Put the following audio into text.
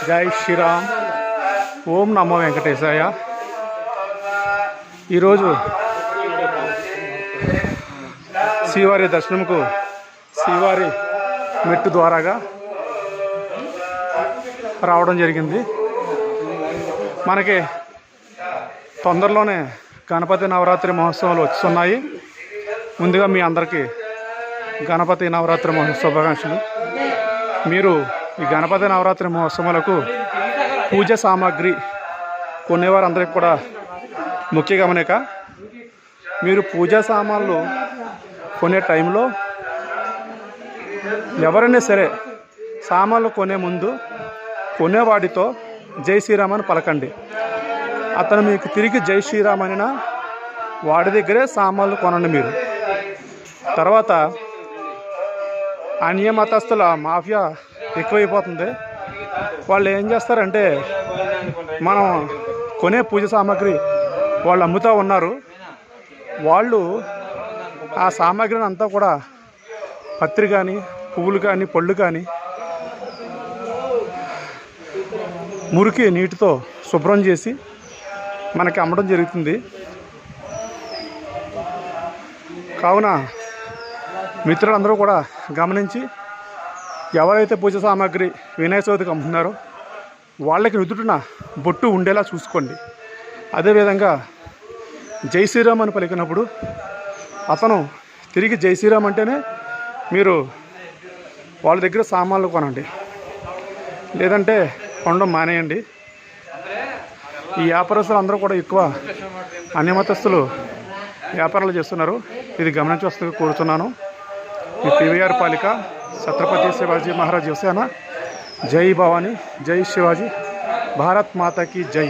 జై శ్రీరామ్. ఓం నమో వెంకటేశాయ. ఈరోజు శ్రీవారి దర్శనంకు శ్రీవారి మెట్టు ద్వారాగా రావడం జరిగింది. మనకి తొందరలోనే గణపతి నవరాత్రి మహోత్సవాలు వస్తున్నాయి. ముందుగా మీ అందరికీ గణపతి నవరాత్రి మహోత్సవ శుభాకాంక్షలు. మీరు ఈ గణపతి నవరాత్రి మహోత్సవాలకు పూజ సామాగ్రి కొనేవారందరికీ కూడా ముఖ్య గమనిక, మీరు పూజా సామాన్లు కొనే టైంలో ఎవరైనా సరే సామాన్లు కొనే ముందు కొనేవాడితో జై శ్రీరామ్ అని పలకండి. అతను మీకు తిరిగి జై శ్రీరామ్ అనినా వాడి దగ్గరే సామాన్లు కొనండి. మీరు తర్వాత అన్యమతస్థుల మాఫియా ఎక్కువైపోతుంది. వాళ్ళు ఏం చేస్తారంటే మనం కొనే పూజ సామాగ్రి వాళ్ళు అమ్ముతూ ఉన్నారు. వాళ్ళు ఆ సామాగ్రిని అంతా కూడా పత్రి కానీ పువ్వులు కానీ పళ్ళు కానీ మురికి నీటితో శుభ్రం చేసి మనకి అమ్మడం జరుగుతుంది. కావున మిత్రులందరూ కూడా గమనించి ఎవరైతే పూజ సామాగ్రి వినాయక చవితికి అమ్ముతున్నారో వాళ్ళకి నుదుటిన బొట్టు ఉండేలా చూసుకోండి. అదేవిధంగా జై శ్రీరామ్ అని పలికినప్పుడు అతను తిరిగి జై శ్రీరామ్ అంటేనే మీరు వాళ్ళ దగ్గర సామాన్లు కొనండి, లేదంటే కొనడం మానేయండి. ఈ వ్యాపారస్తులు అందరూ కూడా ఎక్కువ అన్యమతస్తులు వ్యాపారాలు చేస్తున్నారు. ఇది గమనించి వస్తూ కోరుతున్నాను. ఈ పివిఆర్ పాలిక ఛత్రపతి శివాజీ మహారాజ్ యువసేన. జై భవానీ, జై శివాజీ, భారత్ మాతాకి జై.